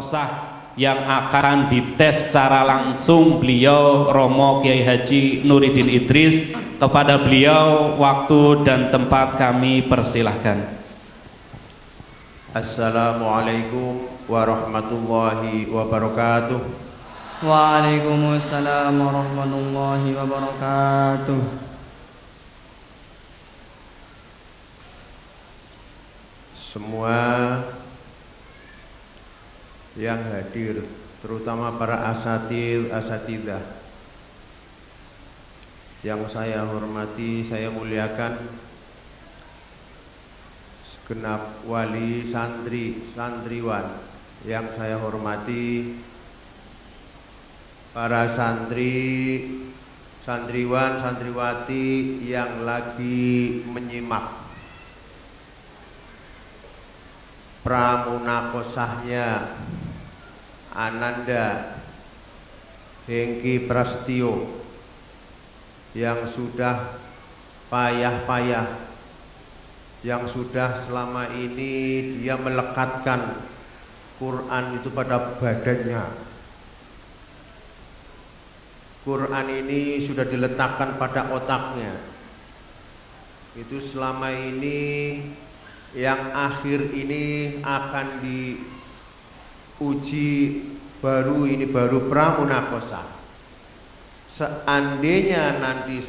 Munakosah yang akan dites secara langsung beliau Romo Kiai Haji Nuruddin Idris. Kepada beliau waktu dan tempat kami persilahkan. Assalamualaikum warahmatullahi wabarakatuh. Waalaikumsalam warahmatullahi wabarakatuh. Semua yang hadir, terutama para asatidah yang saya hormati, saya muliakan, segenap wali, santri, santriwan yang saya hormati, para santri, santriwan, santriwati yang lagi menyimak pramunakosahnya Ananda Hengki Prasetyo yang sudah payah-payah, yang sudah selama ini dia melekatkan Quran itu pada badannya. Quran ini sudah diletakkan pada otaknya. Itu selama ini yang akhir ini akan diuji baru, ini baru pramunakosah. Seandainya nanti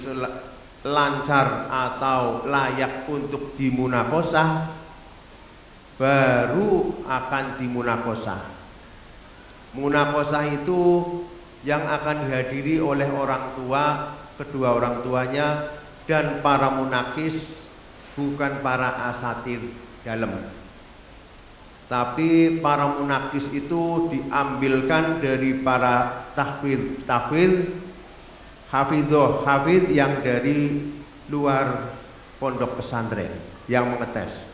lancar atau layak untuk dimunakosah, baru akan dimunakosah. Munakosah itu yang akan dihadiri oleh orang tua, kedua orang tuanya, dan para munakis, bukan para asatir dalam. Tapi para munakis itu diambilkan dari para tahfidz, hafidz yang dari luar pondok pesantren yang mengetes.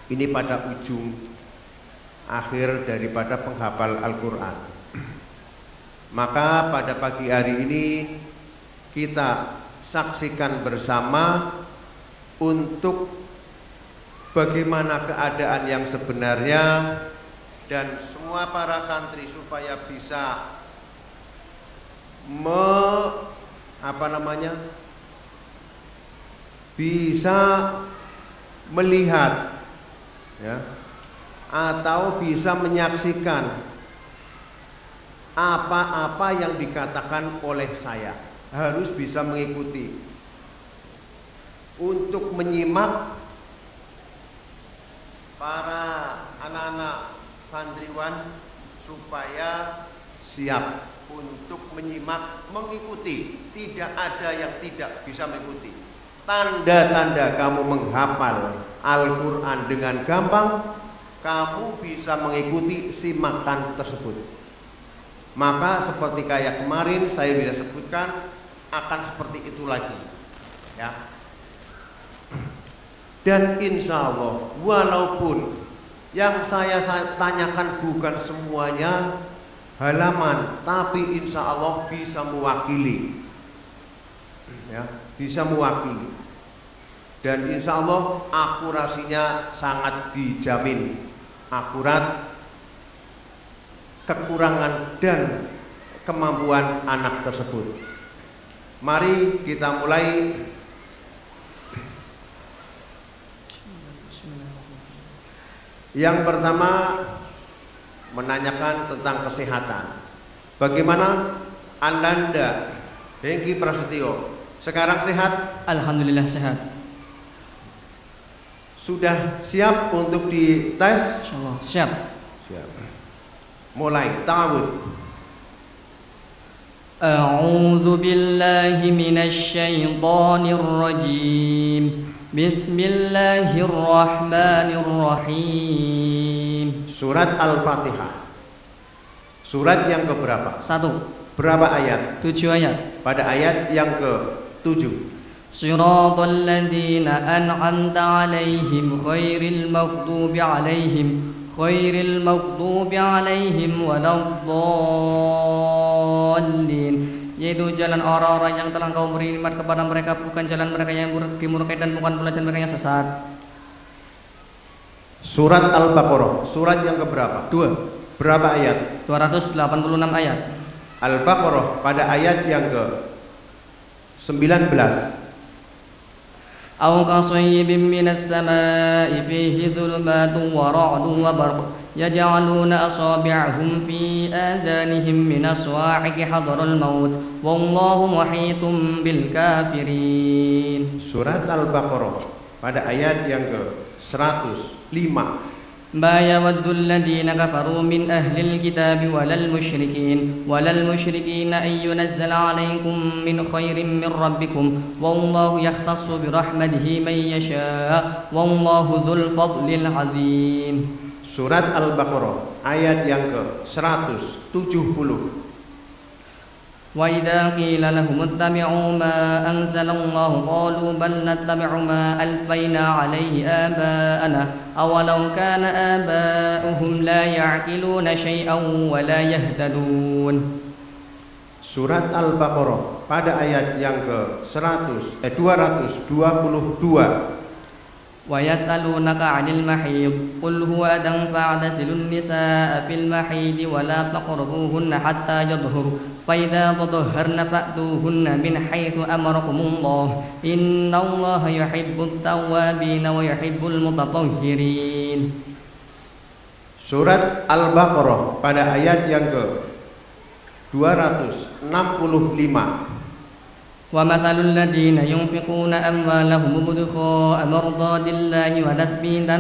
Ini pada ujung akhir daripada penghafal Al-Quran. Maka pada pagi hari ini kita saksikan bersama untuk bagaimana keadaan yang sebenarnya, dan semua para santri supaya bisa bisa melihat, ya, atau bisa menyaksikan apa-apa yang dikatakan oleh saya, harus bisa mengikuti untuk menyimak. Para anak-anak santriwan supaya siap untuk menyimak, mengikuti. Tidak ada yang tidak bisa mengikuti. Tanda-tanda kamu menghafal Al-Quran dengan gampang, kamu bisa mengikuti simakan tersebut. Maka seperti kayak kemarin saya bisa sebutkan, akan seperti itu lagi, ya. Dan insya Allah, walaupun yang saya tanyakan bukan semuanya halaman, tapi insya Allah bisa mewakili, ya, bisa mewakili. Dan insya Allah akurasinya sangat dijamin, akurat, kekurangan dan kemampuan anak tersebut. Mari kita mulai. Yang pertama menanyakan tentang kesehatan. Bagaimana Ananda Hengki Prasetyo sekarang sehat? Alhamdulillah sehat. Sudah siap untuk dites? Insyaallah siap. Siap. Mulai ta'awud. A'udzu billahi minasy syaithanir rajim. Bismillahirrahmanirrahim. Surat Al-Fatihah. Surat yang keberapa? 1. Berapa ayat? 7 ayat. Pada ayat yang ke-7. Shiratal ladzina an'amta 'alaihim ghairil maghdubi 'alaihim waladdallin. Yaitu jalan orang-orang yang telah Engkau beri nikmat kepada mereka, bukan jalan mereka yang dimurkai dan bukan pula jalan mereka yang sesat. Surat Al-Baqarah, surat yang keberapa? 2. berapa ayat? 286 ayat. Al-Baqarah pada ayat yang ke-19. Aw kasayyibin minas samaa'i fihi dhulumatun wa ra'dun wa barq yaj'aluna asabi'ahum fi adanihim minas wa'iqi hadaral maut wallahu muhitun bil kafirin. Surat Al-Baqarah pada ayat yang ke-105. ما يود الذين كفروا من أهل الكتاب ولا المشركين أن ينزل عليكم من خير من ربكم والله يختص برحمته من يشاء والله ذو الفضل العظيم. Surat Al-Baqarah ayat yang ke-170. وإذا قيل لهم اتبعوا ما أنزل الله قالوا بل نتبع ما ألفينا عليه آباءنا أولو كان آباؤهم لا يعقلون شيئا ولا يهتدون. Surat Al-Baqarah pada ayat yang ke-222. ويسألونك عن المحيض قل هو أذى فاعتزلوا النساء في المحيض ولا تقربوهن حتى يطهرن فإذا تطهرن فأتوهن من حيث أمركم الله إن الله يحب التوابين ويحب المتطهرين. Surat Al-Baqarah pada ayat yang ke-265. ومثل الذين ينفقون أموالهم ابتغاء مرضات الله وتثبيتا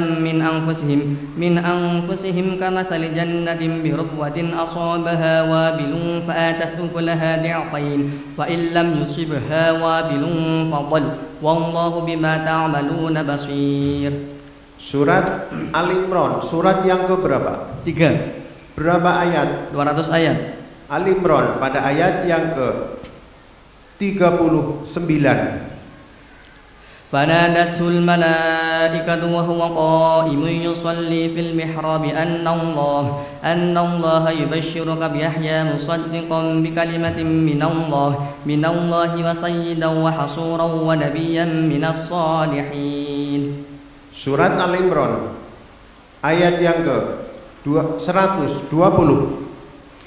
من أنفسهم كمثل جنة بربوة أصابها وابل فآتت أكلها ضعفين وإن لم يصبها وابل فطل والله بما تعملون بصير. Surat Al-Imran, surat yang keberapa? 3. Berapa ayat? 200 ayat. Al-Imran pada ayat yang ke-39. فنادته الملائكة وهو قائم يصلي في المحراب أن الله يبشرك بيحيى مصدقا بكلمة من الله وسيدا وحصورا ونبيا من الصالحين. Surat Al-Imran ayat yang ke-120.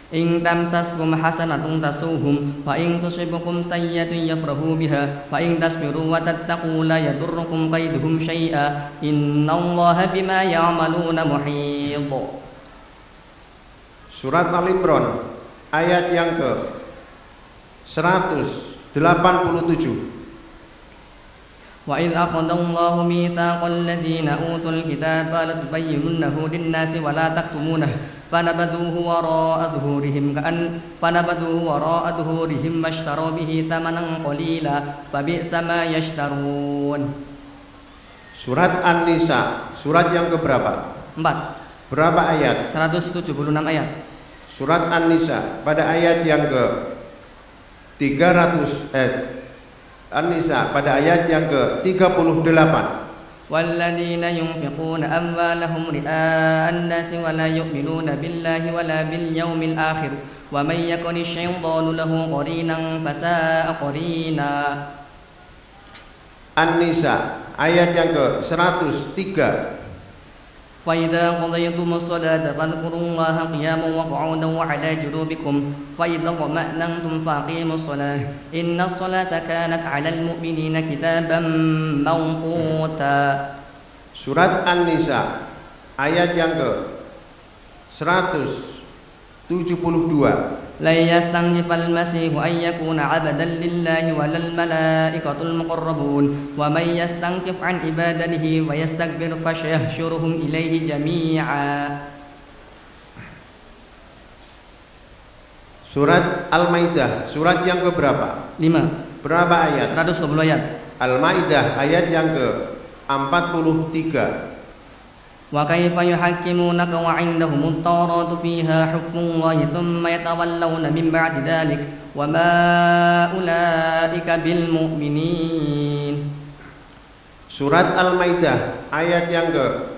إن تمسسكم حسنة تسوهم وإن تصبكم سيئة يفرحوا بها وإن تصبروا وتتقوا لا يضركم كيدهم شيئا إن الله بما يعملون محيط. Surat Al-Imran ayat yang ke-187. وإذ أخذ الله ميثاق الذين أوتوا الكتاب لتبيننه للناس ولا تكتمونه فنبذوه وراء ظهورهم واشتروا به ثمنا قليلا فبئس ما يشترون. Surat An-Nisa, surat yang keberapa? 4. Berapa ayat? 176 ayat. Surat An-Nisa pada ayat yang ke-300 An-Nisa pada ayat yang ke-38. والذين ينفقون أموالهم رئاء الناس ولا يؤمنون بالله ولا باليوم الآخر ومن يكن الشيطان له قرينا فساء قرينا. An-Nisa ayat yang ke-103. فإذا قضيتم الصلاة فاذكروا الله قياما وقعودا وعلى جنوبكم فإذا اطمأننتم فأقيموا الصلاة إن الصلاة كانت على المؤمنين كتابا موقوتا. Surat An-Nisa ayat yang ke-172. لن يستنكف المسيح أن يكون عبدا لله ولا الملائكة المقربون ومن يستنكف عن عبادته ويستكبر فسيحشرهم إليه جميعا. Surat Al-Maidah, surat yang keberapa? 5. Berapa ayat? 120 ayat. Al-Maidah ayat yang ke-43. وكيف يحكمونك وعندهم التوراة فيها حكم الله ثم يتولون من بعد ذلك وما أولئك بالمؤمنين. Surat Al-Maidah ayat yang ke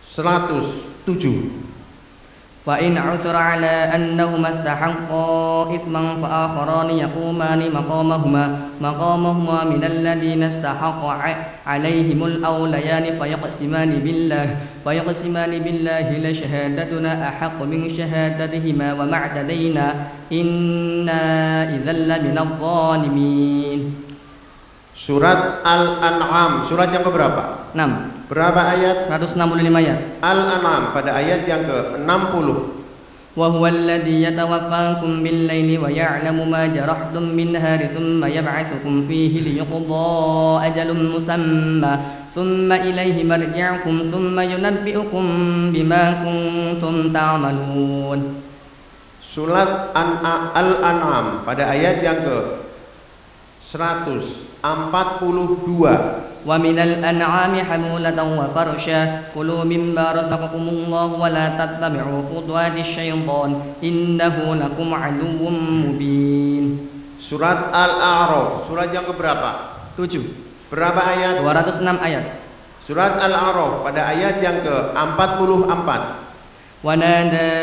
107. فإن عثر على أنهما استحقا إثما فآخران يقومان مقامهما من الذين استحق عليهم الأوليان فيقسمان بالله لشهادتنا أحق من شهادتهما وما اعتدينا إنا إذا لمن الظالمين. Surat Al-An'am, surat yang keberapa? 6. Berapa ayat? 165 ayat. Al-An'am pada ayat yang ke-60. وهو الذي يتوفاكم بالليل ويعلم ما جرحتم بالنهار ثم يبعثكم فيه ليقضى أجل مسمى ثم إليه مرجعكم ثم ينبئكم بما كنتم تعملون. Surat Al-An'am pada ayat yang ke-142. ومن الأنعام حمولة وفرشا كلوا مما رزقكم الله ولا تتبعوا خطوات الشيطان إنه لكم عدو مبين. Surat Al-A'raf, surat yang keberapa? 7. Berapa ayat? 206 ayat. Surat Al-A'raf pada ayat yang ke-44. ونادى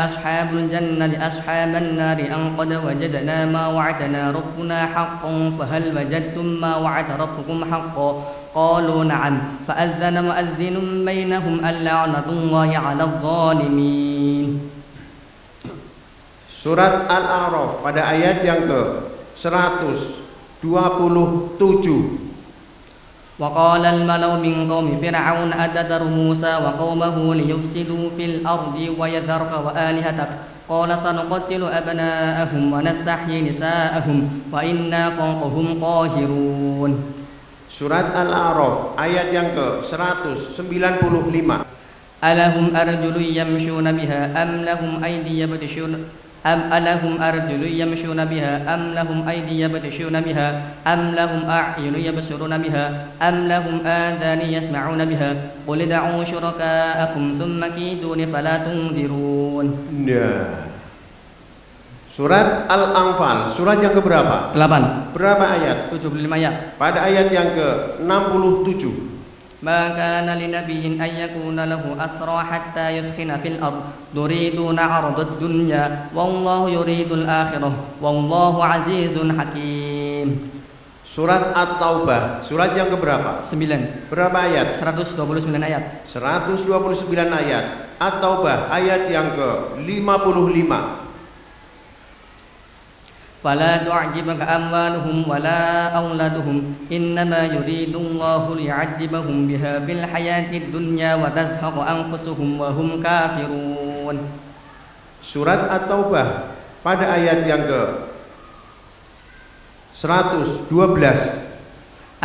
أصحاب الجنة أصحاب النار أن قد وجدنا ما وعدنا ربنا حقا فهل وجدتم ما وعد ربكم حقا قالوا نعم فأذن مؤذن بينهم اللعنة الله على الظالمين. Surat Al-A'raf pada ayat yang ke-127. وقال الملأ من قوم فرعون أتذر موسى وقومه ليفسدوا في الأرض ويذرك وآلهتك قال سنقتل أبناءهم ونستحيي نساءهم وإنا فوقهم قاهرون. Surat Al-A'raf ayat yang ke-195. ألهم أرجل يمشون بها أم لهم أيدي يبطشون ألهم أرجل يمشون بها أم لهم أيدي يبطشون بها أم لهم أعين يبصرون بها أم لهم آذان يسمعون بها قل ادعوا شركاءكم ثم كيدون فلا تنذرون. Surat Al-Anfal, surat yang keberapa? 8. Berapa ayat? 75 ayat. Pada ayat yang ke-67. ما كان لنبي أن يكون له أسرى حتى يثخن في الأرض تريدون عرض الدنيا والله يريد الآخرة والله عزيز حكيم. Surat At-Taubah, surat yang keberapa? 9. Berapa ayat? 129 ayat. 129 ayat. At-Taubah ayat yang ke-55. فلا تعجبك أموالهم ولا أولادهم إنما يريد الله ليعذبهم بها في الحياة الدنيا وتزهق أنفسهم وهم كافرون. Surat At-Taubah pada ayat yang ke-112.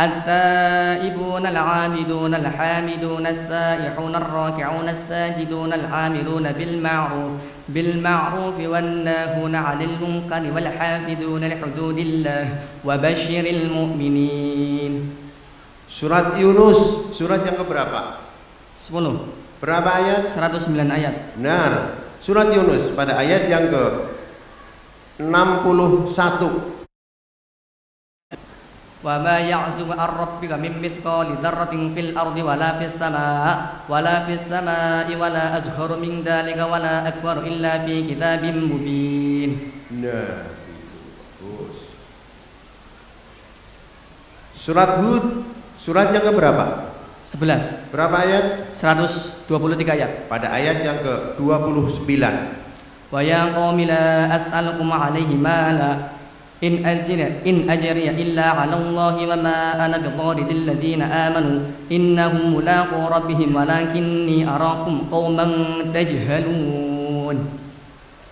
التائبون العابدون الحامدون السائحون الراكعون الساجدون العاملون بالمعروف والناهون عن المنكر والحافظون لحدود الله وبشر المؤمنين. Surat Yunus, surat yang keberapa? 10. Berapa ayat? 109 ayat. Benar. Surat Yunus pada ayat yang ke-61. وما يعزب عن ربك من مثقال ذرة في الأرض ولا في السماء ولا أصغر من ذلك ولا أكبر إلا في كتاب مبين. Nah, Surat Hud, surat yang keberapa? 11. Berapa ayat? 123 ayat. Pada ayat yang ke-29. ويا قوم لا أسألكم عليه مالا إن أجري إلا على الله وما أنا بطارد الذين آمنوا إنهم ملاقو ربهم ولكني أراكم قوما تجهلون.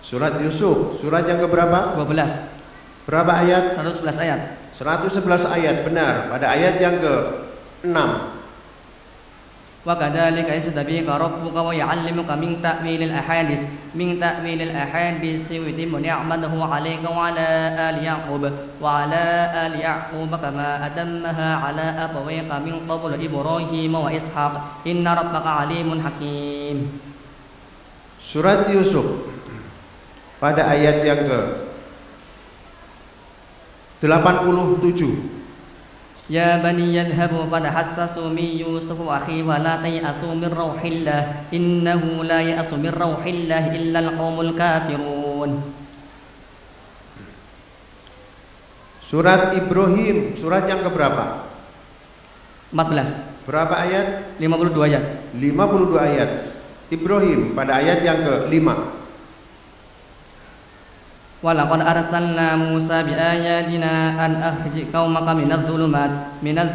Surat Yusuf, surat yang keberapa? 12. Berapa ayat? 111 ayat. 111 ayat, benar. Pada ayat yang ke-6. وكذلك يجتبيك ربك ويعلمك من تأويل الأحاديث ويتم نعمته عليك وعلى آل يعقوب كما أتمها على أبويك من قبل إبراهيم وإسحاق إن ربك عليم حكيم. Surat Yusuf pada ayat yang ke-87. يا بني يذهبوا فتحسسوا من يوسف وأخيه ولا تيأسوا من روح الله إنه لا يأس من روح الله إلا القوم الكافرون. Surat Ibrahim, surat yang keberapa? 14. Berapa ayat? 52 ayat. 52 ayat. Ibrahim pada ayat yang ke-5. Walaqad arsalna Musa biayatina an akhji qaumaka minadh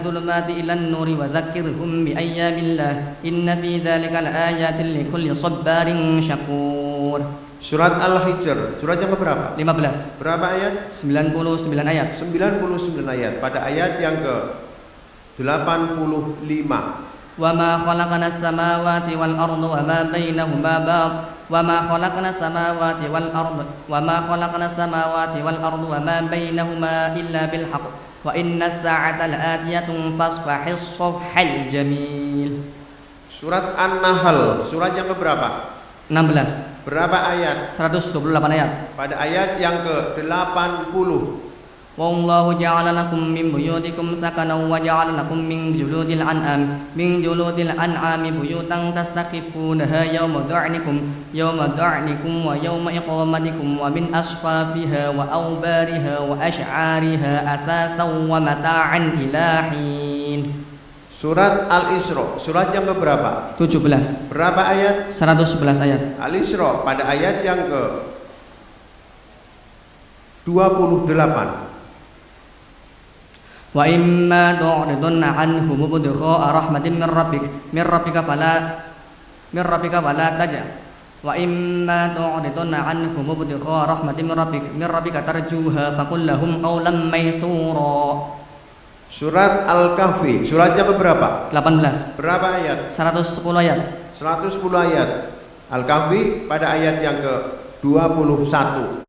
dhulumati ilan nuri wa dzakkirhum bi ayyamillah inna fi dzalika laayatin likulli sabarin syakur. Surat Al-Hijr, surat yang keberapa? 15. Berapa ayat? 99 ayat. 99 ayat. Pada ayat yang ke-85. Wa ma khalaqna as-samawati wal arda wa ma bainahuma wa ma khalaqna as-samawati wal arda wa ma khalaqna as-samawati wal arda wa ma bainahuma illa bil haqq wa inna as-sa'ata la'atiyatun fasfahis safhal jamil. Surat An-Nahl, surat yang keberapa? 16. Berapa ayat? 128 ayat. Pada ayat yang ke-80. Wallahu ja'ala lakum min buyutikum sakanan wa ja'ala lakum min juludil an'ami buyutan tastakhifunaha yawma du'nikum wa yawma iqamatikum wa min asfafiha wa awbariha wa ash'ariha asasan wa mata'an ila hin. Surat Al-Isra, surat yang keberapa? 17. Berapa ayat? 111 ayat. Al-Isra pada ayat yang ke 28. Wa imma tu'ridunna anhum ibtigha'a rahmatin min rabbika fala taj'a wa imma tu'ridunna anhum ibtigha'a rahmatin min rabbika tarjuha faqul lahum qawlan maysura. Surat Al-Kahfi, surat yang keberapa? 18. Berapa ayat? 110 ayat. 110 ayat. Al-Kahfi pada ayat yang ke-21.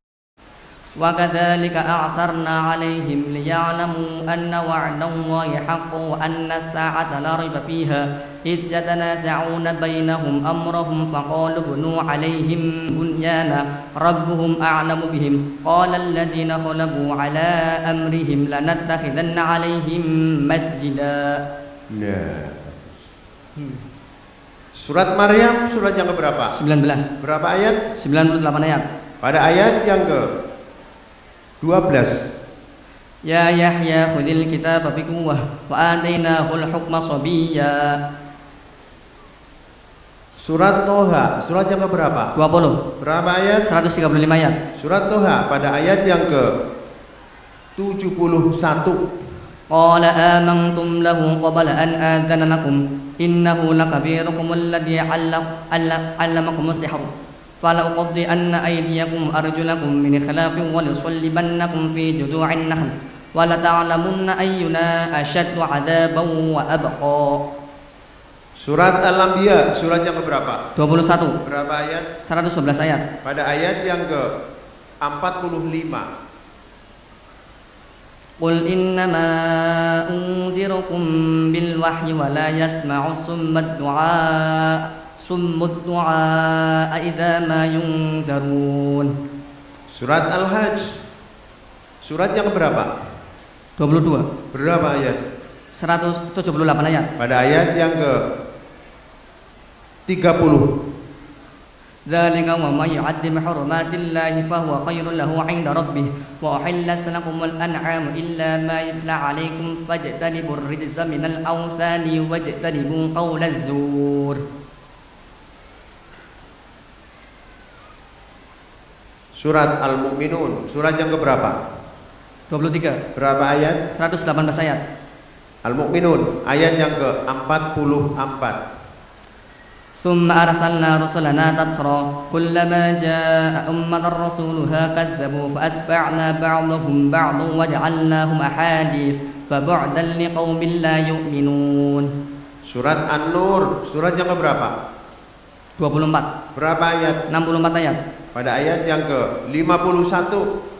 Wa kadzalika a'tharna 'alaihim liya'lamu anna wa'dallahi haqqun wa anna as-sa'ata la rayba fiha idh yatanaza'una bainahum amrahum faqalu bnu 'alaihim bunyana rabbuhum a'lamu bihim qala alladhina khalabu 'ala amrihim lanattakhidanna 'alaihim masjida. Nah. Surat Maryam, surat yang keberapa? 19. Berapa ayat? 98 ayat. Pada ayat yang ke 12. Ya Yahya khudil kitaba biquwwah wa atainahul hukma sabiyya. Surat Toha, surat yang keberapa? 20. Berapa ayat? 135 ayat. Surat Toha pada ayat yang ke 71. Qala amantum lahu qabla an adzana lakum innahu lakabirukum alladhi 'allamakum as-sihr fala uqaddi'anna aydiyakum arjulakum min khilafin wa lasallibannakum fi judu'in nakhl wa la ta'lamunna ayyuna ashaddu 'adaban wa abqa. Surat Al-Anbiya, surat yang keberapa? 21. Berapa ayat? 111 ayat. Pada ayat yang ke 45. Qul innama unzirukum bil wahyi wa la yasma'u summad du'a idza ma yunzarun. Surat Al-Hajj, surat yang keberapa? 22. Berapa ayat? 178 ayat. Pada ayat yang ke 30. Dzalika wa may yu'azzim hurumatillahi fahuwa khairun lahu 'inda rabbih wa uhillat lakumul an'amu illa ma yusla 'alaikum fajtanibur rijza minal awsani wajtanibu qawlaz zur. Surat Al-Mu'minun, surat yang keberapa? 23. Berapa ayat? 118 ayat. Al-Mu'minun, ayat yang ke 44. Summa arsalna rusulana tatsra kullama jaa ummatan rasuluha kadzabu fa atba'na ba'dahum ba'dan wa ja'alnahum ahadits fa bu'dan liqaumin la yu'minun. Surat An-Nur, surat yang keberapa? 24. Berapa ayat? 64 ayat. Pada ayat yang ke 51.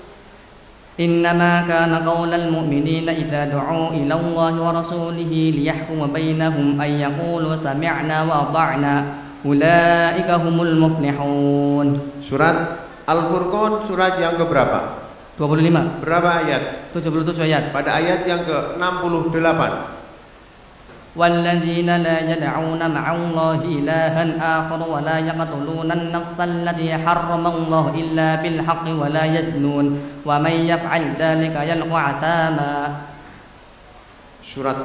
Innama kana qaulal mu'minina idza du'u ila Allahi wa rasulihi liyahkuma bainahum ay yaqulu sami'na wa ata'na ulaika humul muflihun. Surat Al-Furqan, surat yang keberapa? 25. Berapa ayat? 77 ayat. Pada ayat yang ke-68. والذين لا يدعون مع الله إلها آخر ولا يقتلون النفس التي حرم الله إلا بالحق ولا يزنون ومن يفعل ذلك يلقى عثاما. Surat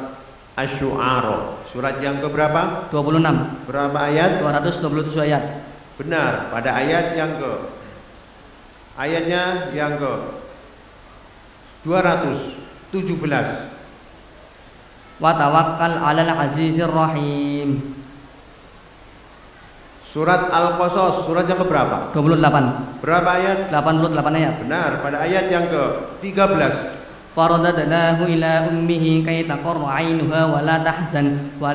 Asy-Syu'ara, surat yang keberapa? 26. Berapa ayat? 227 ayat. Benar, pada ayatnya yang ke 217. Wa tawakkal 'alal 'azizir rahim. Surat Al-Qasas, surat yang keberapa? 28. Berapa ayat? 88 ayat. Benar, pada ayat yang ke-13. Faradadnahu ila ummihi kay taqarra 'ainuha wa la tahzan wa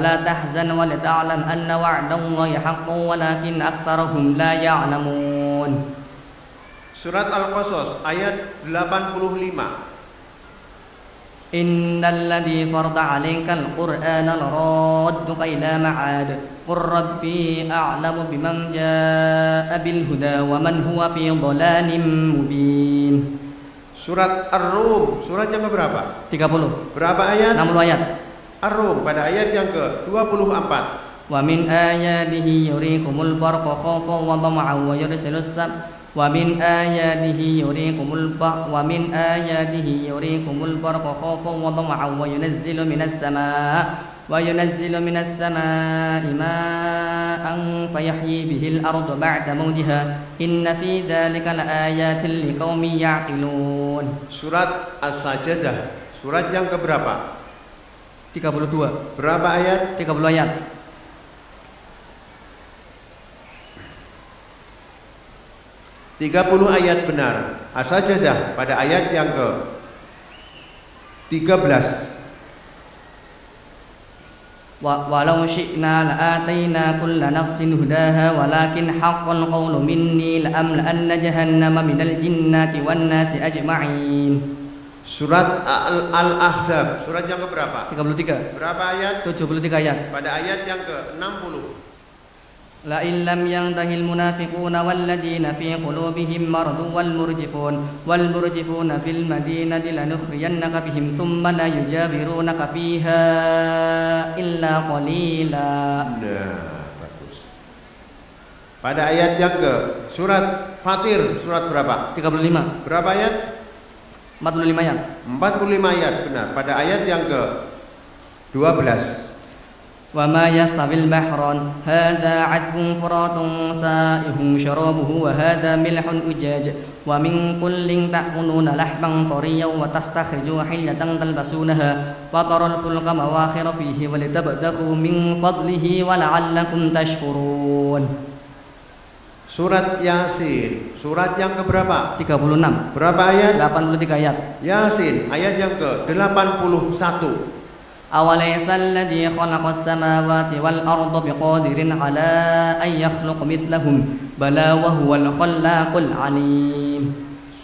li ta'lam anna wa'dallahi haqqun walakin aktsarahum la ya'lamun. Surat Al-Qasas ayat 85. Innal ladzi farada 'alaikal qur'ana laradduka ila ma'ad qur rabbi a'lamu biman jaa'a bil huda wa man huwa fi dhalalim mubin. Surat Ar-Rum, surat yang keberapa? 30. Berapa ayat? 60 ayat. Ar-Rum pada ayat yang ke-24. Wa min ayatihi yurikumul barqa khawfan wa tama'an wa yursilus ومن آياته يريكم البرق خوفا وطمعا وينزل من السماء ماء فيحيي به الأرض بعد موتها إن في ذلك لآيات لقوم يعقلون. Surat As-Sajdah, surat yang keberapa? 32. Berapa ayat? 30 ayat. 30 ayat benar. As-Sajdah pada ayat yang ke-13. Walau syi'na la'ataina kulla nafsin hudaha walakin haqqal qawlu minni la'amla'anna jahannama minal jinnati wan nasi ajma'in. Surat Al-Ahzab, surat yang keberapa? 33. Berapa ayat? 73 ayat. Pada ayat yang ke-60. La illam yantahil munafiquna walladina fi qulubihim maradun wal murjifuna fil madinati lanukhriyannaka bihim thumma la yujabirunaka fiha illa qalila. Nah, bagus. Pada ayat yang ke surat Fatir, surat berapa? 35. Berapa ayat? 45 ayat. 45 ayat benar. Pada ayat yang ke 12. وما يستوي البحران هذا عذب فرات سائغ شرابه وهذا ملح أجاج ومن كل تأكلون لحما طريا وتستخرجوا حلية تلبسونها وترى الفلك مواخر فيه ولتبتغوا من فضله ولعلكم تشكرون. Surat Yasin, surat yang keberapa? 36. Berapa ayat? 83 ayat. Yasin, ayat yang ke 81. أوليس الذي خلق السماوات والأرض بقادر على أن يخلق مثلهم بلى وهو الخلاق العليم.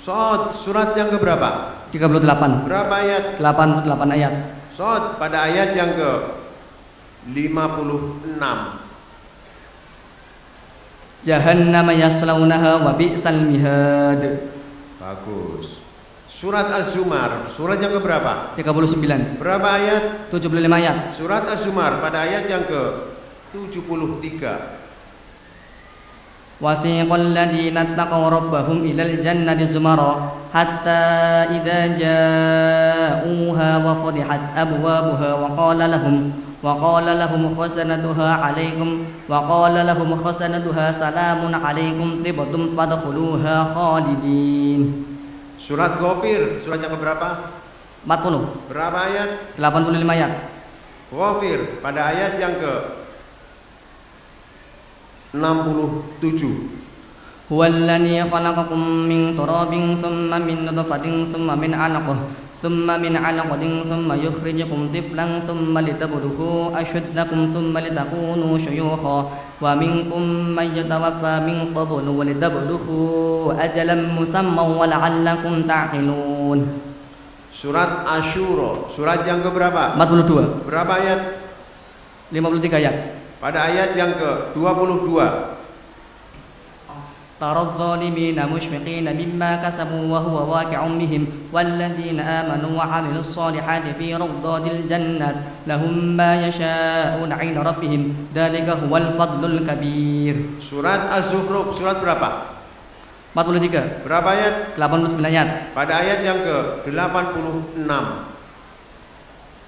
Shad, surat yang keberapa? 38. Berapa ayat? 88 ayat. Shad, pada ayat yang ke 56. Jahannam yaslaunaha wa bi'sal mihad. Bagus. Surat Az-Zumar, surat yang keberapa? 39. Berapa ayat? 75 ayat. Surat Az-Zumar pada ayat yang ke 73. Wasiqal ladzina taqaw rabbahum ilal jannati zumara hatta idza ja'uha wa futihat abwabuha wa qala lahum khasanatuha salamun alaikum tibtum fadkhuluha khalidin. Surat Ghafir, surat yang keberapa? 40. Berapa ayat? 85 ayat. Ghafir pada ayat yang ke 67. Huwallazi khalaqakum min turabin thumma min nutfatin thumma min 'alaqatin thumma yukhrijukum tiflan thumma litablughu ashuddakum thumma litakunu shuyukha wa minkum man yatawaffa min qablu wa litablughu ajalan musamman wa la'allakum ta'qilun. Surat Asyura, surat yang keberapa? 42. Berapa ayat? 53 ayat. Pada ayat yang ke 22. ترى الظالمين مشفقين مما كسبوا وهو واقع بهم والذين آمنوا وعملوا الصالحات في روضات الجنات لهم ما يشاءون عند ربهم ذلك هو الفضل الكبير. Surat Az-Zukhruf surat berapa? 43. Berapa ayat? 89 ayat. Pada ayat yang ke-86.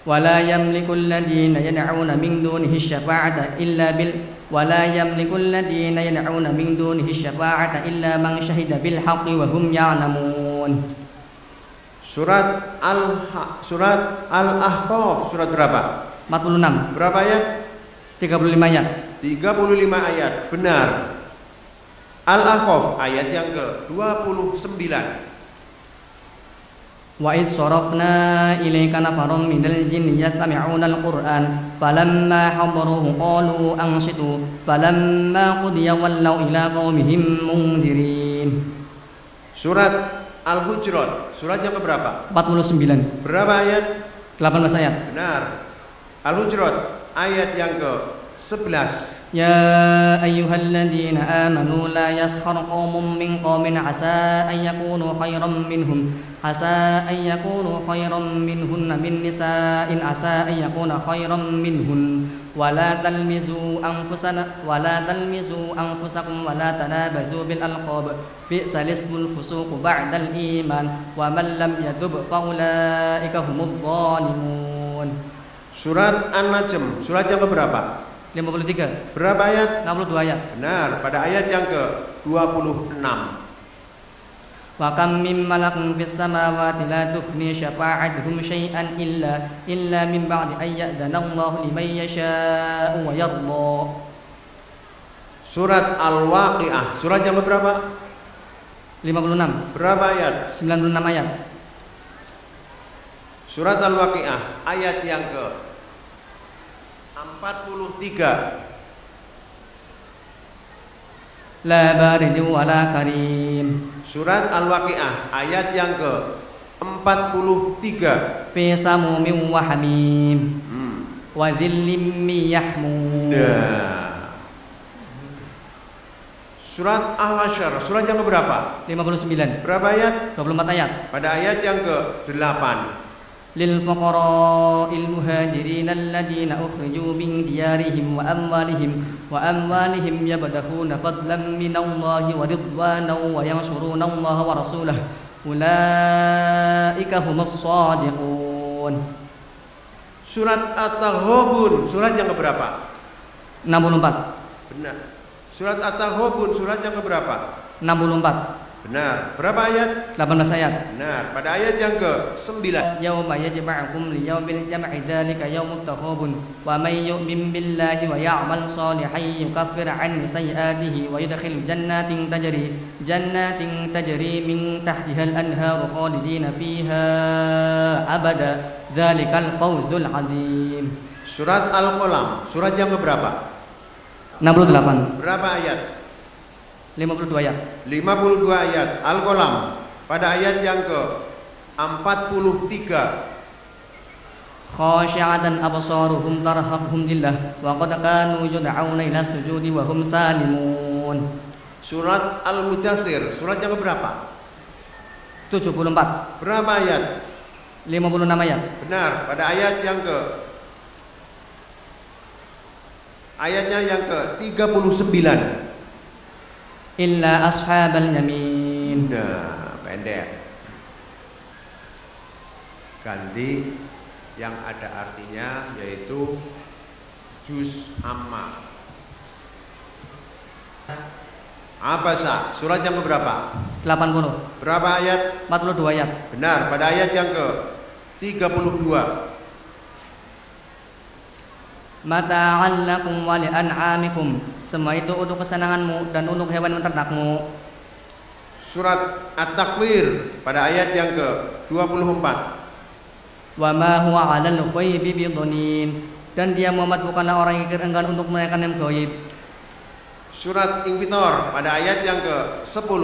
ولا يملك الذين يدعون من دونه الشفاعة إلا من شهد بالحق وهم يعلمون. Surat Al-Ahqaf surat berapa? 46. Berapa ayat? 35 ayat. 35 ayat. Benar. Al-Ahqaf ayat yang ke-29. وإذ صرفنا إليك نفرا من الجن يستمعون القرآن فلما حضروه قالوا أنصتوا فلما قضي ولوا إلى قومهم منذرين. Surat Al-Hujurat surat yang berapa? 49. Berapa ayat? 18 ayat. Benar. Al-Hujurat ayat yang ke-11. يا أيها الذين آمنوا لا يسخر قوم من قوم عسى أن يكونوا خيرا منهن من نساء عسى أن يكون خيرا منهن ولا تلمزوا أنفسكم ولا تنابزوا بالألقاب بئس الاسم الفسوق بعد الإيمان ومن لم يتب فأولئك هم الظالمون. Surat An-Najm surat yang berapa? 53. Berapa ayat? 62 ayat. Benar, pada ayat yang ke-26. Wa kam min malakin fis samawati la tughni syafa'atuhum syai'an illa min ba'di an ya'dana Allahu liman yasha'u wa yarda. Surat Al-Waqiah surat yang berapa? 56. Berapa ayat? 96 ayat. Surat Al-Waqiah ayat yang ke 43. La baridin wala karim. Surat Al-Waqiah ayat yang ke-43. Fi samumin wa hamim. Wa dhillim min yahmum. Surat Al-Hasyr surat yang berapa? 59. Berapa ayat? 24 ayat. Pada ayat yang ke-8. للفقراء المهاجرين الذين أخرجوا من ديارهم وأموالهم يبتغون فضلا من الله ورضوانا وينصرون الله ورسوله أولئك هم الصادقون. Surat At-Taghabun surat yang keberapa? 64. Benar. Surat At-Taghabun surat yang keberapa? 64. Benar. Berapa ayat? 18 ayat. Benar. Pada ayat yang ke-9. Yauma yajma'ukum liyaumil jam'i dzalika yaumut taghabun wa may yu'min billahi wa ya'mal shalihan yukaffir 'anhu sayyi'atihi wa yudkhil jannatin tajri min tahtiha al-anharu khalidina fiha abada dzalikal fawzul 'adzim. Surat Al-Qalam surat yang keberapa? 68. Berapa ayat? 52 ayat. 52 ayat. Al-Qalam pada ayat yang ke-43. Khashi'atan absaruhum tarhaquhum dhillah wa qad kanu yud'auna ila sujudi wa hum salimun. Surat Al-Mudaththir surat yang keberapa? 74. Berapa ayat? 56 ayat. Benar, pada ayat yang ayatnya yang ke-39. Illa ashabal yamin. Nah, pendek. Ganti yang ada artinya yaitu juz amma. Abasa surat yang berapa? 80. Berapa ayat? 42 ayat. Benar, pada ayat yang ke-32. Mata'al lakum wa li'an'amikum. Semua itu untuk kesenanganmu dan untuk hewan ternakmu. Surat At-Takwir pada ayat yang ke-24. Wa ma huwa 'alal ghaibi bidhanin. Dan dia Muhammad bukanlah orang yang enggan untuk menanyakan yang gaib. Surat Infitor pada ayat yang ke-10.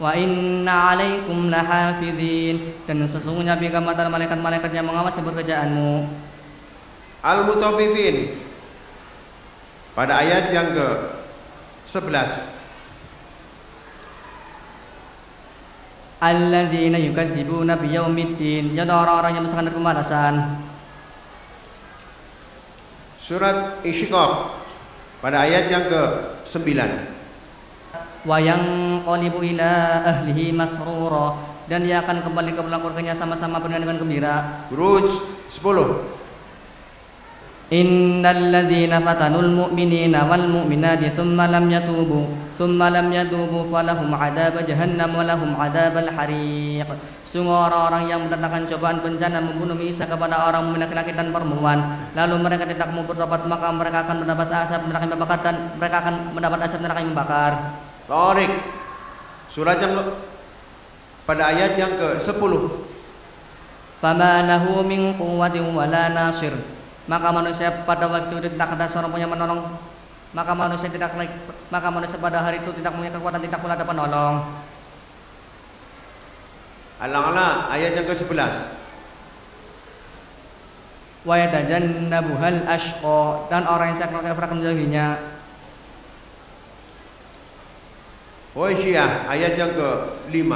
Wa inna 'alaikum lahafizin. Dan sesungguhnya bagi kamu ada malaikat-malaikat yang mengawasi pekerjaanmu. Al-Mutaffifin pada ayat yang ke-11. alladzina yukadzibuna biyaumiddin, yaitu orang-orang yang mendustakan pembalasan. Surat Insyiqaq pada ayat yang ke-9. Wa yanqalibu ila ahlihi masrura, dan dia akan kembali ke pulang keluarganya sama-sama dengan gembira. Buruj 10. Innal ladzina fatanul mu'minina wal mu'minati thumma lam yatubu falahum adzab jahannam wa lahum adzabal hariq. Sungguh orang-orang yang mendatangkan cobaan bencana membunuh Isa kepada orang laki-laki dan perempuan, lalu mereka tidak mau bertobat, maka mereka akan mendapat asap neraka yang membakar, dan mereka akan mendapat asap neraka yang membakar. Tariq surat yang pada ayat yang ke-10. Fama lahu min quwwatin wala nasir, maka manusia pada waktu itu tidak ada seorang punya menolong, maka manusia pada hari itu tidak punya kekuatan, tidak pula ada penolong. Al-A'la ayat yang ke-11. Wa yatajannabuhal ashqa, dan orang yang sakit akan menjauhinya. Ghasyiyah ayat yang ke-5.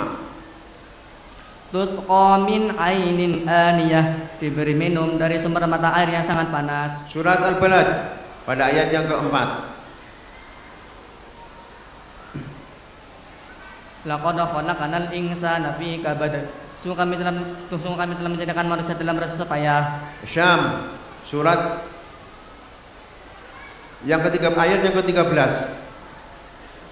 Tusqa min ainin aniyah, diberi minum dari sumber mata air yang sangat panas. Surat Al-Balad pada ayat yang ke-4. Laqad khalaqnal insana fi kabad, sungguh kami telah menjadikan manusia dalam rasa payah. Syam surat yang ketiga ayat yang ke-13.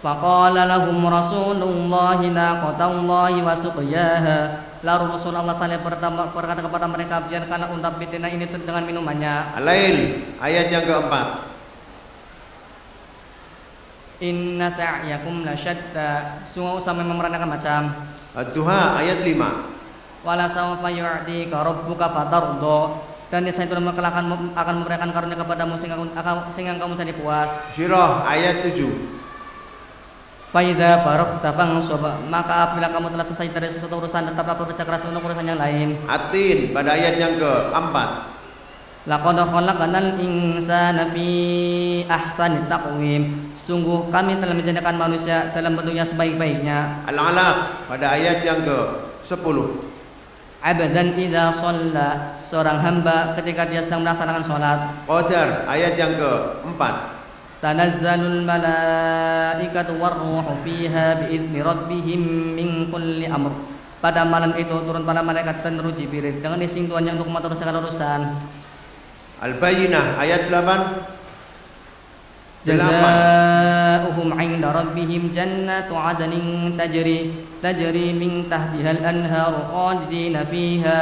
Faqala lahum rasulullahi naqatallahi wa suqyaha, lalu Rasulullah SAW berkata kepada mereka, biarkanlah unta betina ini dengan minumannya. Al-Lail ayat yang ke-4. Inna sa'yakum lasyatta, sungguh usaha memang meranakan macam. Ad-Duha ayat 5. Wala sawfa yu'tika rabbuka fatarda, dan dia itu akan memberikan karunia kepadamu sehingga kamu jadi puas. Syirah ayat 7. Faidza faraghta fansab, maka apabila kamu telah selesai dari sesuatu urusan, tetaplah bekerja keras untuk urusan yang lain. At-Tin pada ayat yang ke-4. Laqad khalaqnal insana fi ahsani taqwim, sungguh kami telah menjadikan manusia dalam bentuknya sebaik-baiknya. Al-Alaq pada ayat yang ke-10. Abdan idza shalla, seorang hamba ketika dia sedang melaksanakan salat. Qadar ayat yang ke-4. Tanazzalul malaikatu warruhu fiha biizni rabbihim min kulli amr, pada malam itu turun para malaikat dan ruh Jibril dengan izin Tuhannya untuk mengatur segala urusan. Al-Bayyinah ayat 8. Jazaohum 'inda rabbihim jannatu 'adnin tajri min tahtihal anharu khalidina fiha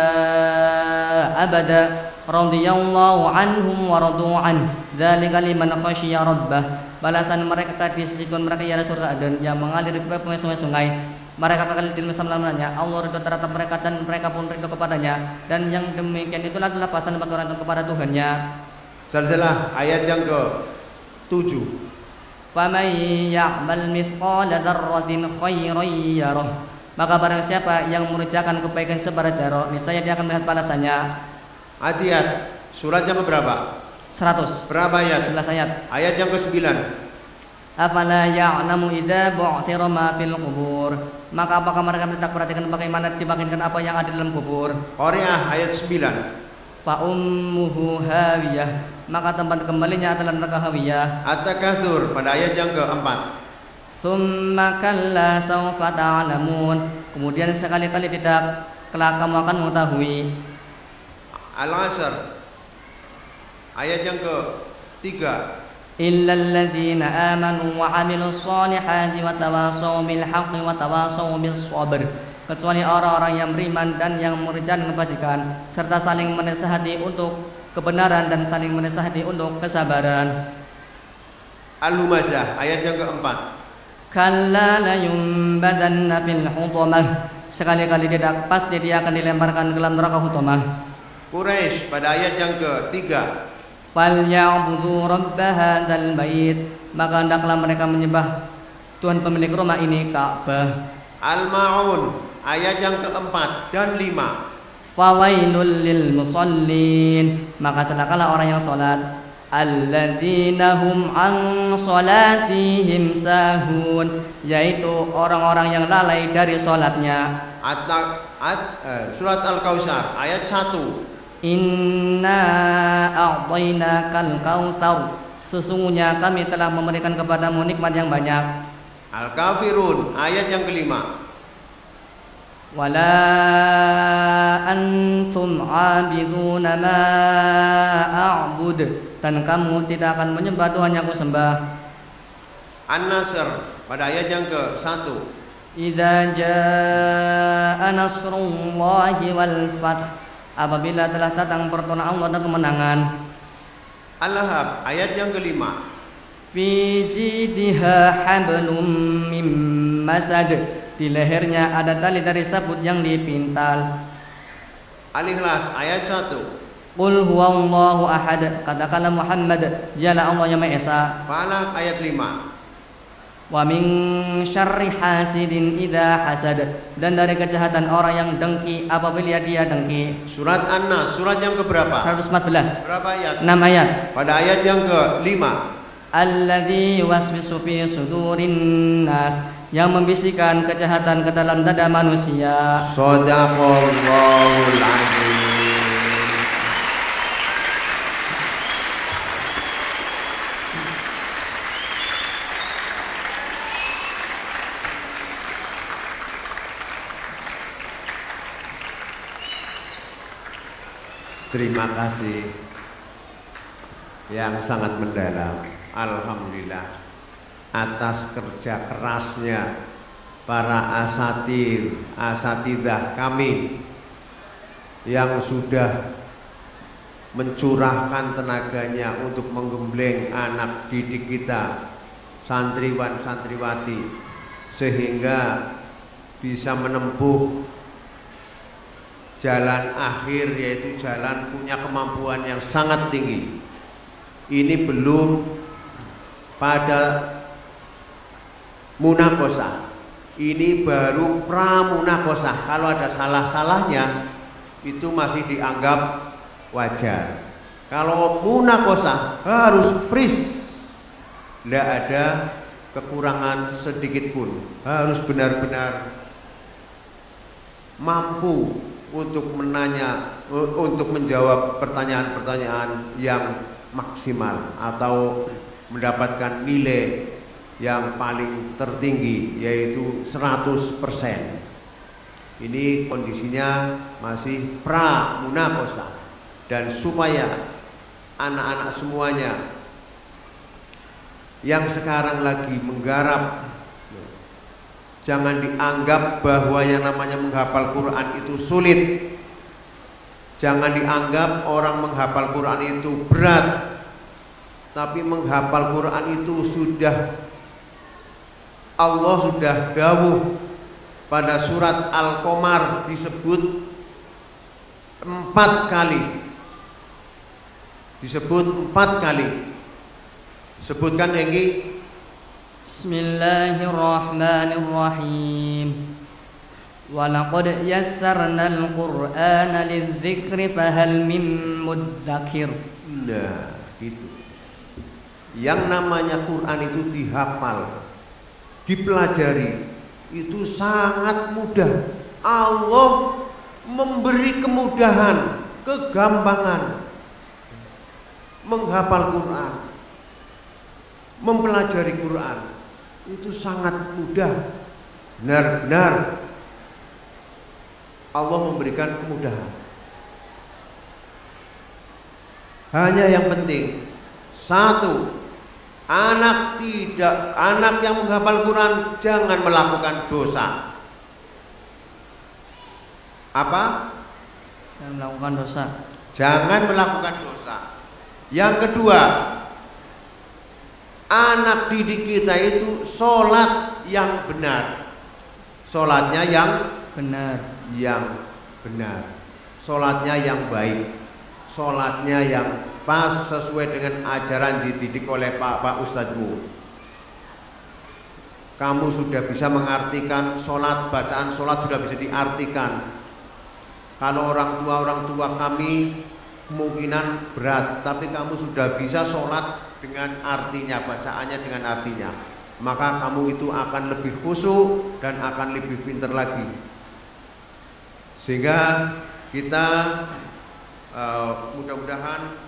abada radhiyallahu anhum wa radu an, dzalika liman khasyiya rabbah. Balasan mereka di sisi Tuhan mereka ialah surga Aden yang mengalir di bawah sungai-sungai. Mereka kekal di selama-lamanya. Allah ridho terhadap mereka dan mereka pun ridho kepadanya, dan yang demikian itulah adalah pasangan bagi orang kepada Tuhannya. Salsalah ayat yang ke-7. Faman ya'mal mithqala dzarratin khairan yarah, maka barang siapa yang mengerjakan kebaikan sebara zarah, niscaya dia akan melihat balasannya. Adiyat surat yang berapa? 100. Berapa ayat? 11 ayat. Ayat yang ke-9. Afala ya'lamu idza bu'thira ma fil qubur, maka apakah mereka tidak perhatikan bagaimana dibangkitkan apa yang ada dalam kubur. Qari'ah ayat 9. Fa ummuhu hawiyah, maka tempat kembalinya adalah neraka hawiyah. At-Takatsur pada ayat yang ke-4. Tsumma kalla sawfa ta'lamun, kemudian sekali-kali tidak, kelak kamu akan mengetahui. Al-Asr ayat yang ke-3. Illal ladzina amanu wa 'amilus shalihati wa tawassaw bil haqqi wa tawassaw bis sabr, kecuali orang-orang yang beriman dan yang mengerjakan kebajikan serta saling menasihati untuk kebenaran dan saling menasihati untuk kesabaran. Al-Humazah ayat yang ke-4. Kalla la yumbadanna fil hutamah, sekali-kali tidak, pasti dia akan dilemparkan ke dalam neraka hutamah. Quraisy pada ayat yang ke-3. Falyabudu rabb hadzal bait, maka hendaklah mereka menyembah Tuhan pemilik rumah ini, Ka'bah. Al-Ma'un ayat yang ke-4 dan 5. Fawailul lil musallin, maka celakalah orang yang salat. alladzina hum an salatihim sahun, yaitu orang-orang yang lalai dari salatnya. Surat Al-Kautsar ayat 1. Inna a'tainakal kautsar, sesungguhnya kami telah memberikan kepadamu nikmat yang banyak. Al-Kafirun ayat yang kelima. Wala antum abiduna ma a'bud, dan kamu tidak akan menyembah Tuhan yang aku sembah. An-Nasr pada ayat yang ke-1. Idza jaa nasrullahi wal fath, apabila telah datang pertolongan Allah dan kemenangan. Al-Lahab ayat yang kelima. Fi jidha hablum mim masad, di lehernya ada tali dari sabut yang dipintal. Al-Ikhlas ayat 1. Qul huwallahu ahad, katakanlah Muhammad, dialah Allah yang Maha Esa. Falaq ayat 5. Wa min syarri hasidin idza hasad, dan dari kejahatan orang yang dengki apabila dia dengki. Surat An-Nas, surat yang keberapa? 114. Berapa ayat? 6 ayat. Pada ayat yang ke-5. Alladzi yuwaswisu fi sudurin nas, yang membisikkan kejahatan ke dalam dada manusia. Shadaqallahul azim. Terima kasih yang sangat mendalam. Alhamdulillah atas kerja kerasnya para asatidzah kami yang sudah mencurahkan tenaganya untuk menggembleng anak didik kita, santriwan santriwati, sehingga bisa menempuh jalan akhir, yaitu jalan punya kemampuan yang sangat tinggi. Ini belum pada munakosah, ini baru pramunakosah. Kalau ada salah-salahnya itu masih dianggap wajar. Kalau munakosah harus pris, tidak ada kekurangan sedikit pun, harus benar-benar mampu untuk menjawab pertanyaan-pertanyaan yang maksimal atau mendapatkan nilai yang paling tertinggi, yaitu 100%. Ini kondisinya masih pramunakosah, dan supaya anak-anak semuanya yang sekarang lagi menggarap, jangan dianggap bahwa yang namanya menghafal Quran itu sulit. Jangan dianggap orang menghafal Quran itu berat. Tapi menghafal Quran itu sudah, Allah sudah dawuh pada surat Al-Qamar disebut 4 kali. Disebut 4 kali. Sebutkan Enggi. Bismillahirrahmanirrahim. Walaqad yassarnal Qur'ana lidzikri fahal mim mudzakir. Nah, itu. Yang namanya Quran itu dihafal, dipelajari, itu sangat mudah. Allah memberi kemudahan, kegampangan menghafal Quran, mempelajari Quran. Itu sangat mudah. Benar-benar Allah memberikan kemudahan. Hanya yang penting satu, anak yang menghafal Quran jangan melakukan dosa. Apa? Jangan melakukan dosa. Jangan melakukan dosa. Yang kedua, anak didik kita itu sholat yang benar. Sholatnya yang benar. Sholatnya yang baik. Sholatnya yang pas sesuai dengan ajaran dididik oleh Pak Ustadzmu. Kamu sudah bisa mengartikan sholat, bacaan sholat sudah bisa diartikan. Kalau orang tua kami kemungkinan berat, tapi kamu sudah bisa sholat dengan artinya, bacaannya dengan artinya, maka kamu itu akan lebih khusyuk dan akan lebih pintar lagi. Sehingga kita mudah-mudahan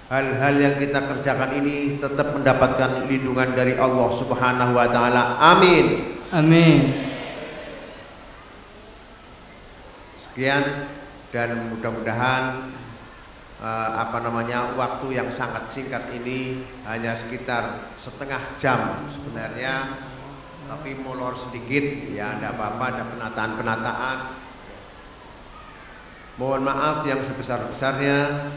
hal-hal yang kita kerjakan ini tetap mendapatkan lindungan dari Allah Subhanahu wa taala. Amin. Amin. Sekian, dan mudah-mudahan waktu yang sangat singkat ini hanya sekitar setengah jam sebenarnya, tapi molor sedikit ya, tidak apa-apa, ada penataan-penataan. Mohon maaf yang sebesar-besarnya.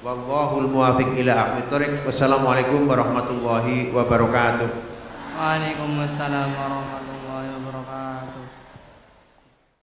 Wallahul muwaffiq ila aqwamit thoriq. Wassalamualaikum warahmatullahi wabarakatuh. Waalaikumsalam warahmatullahi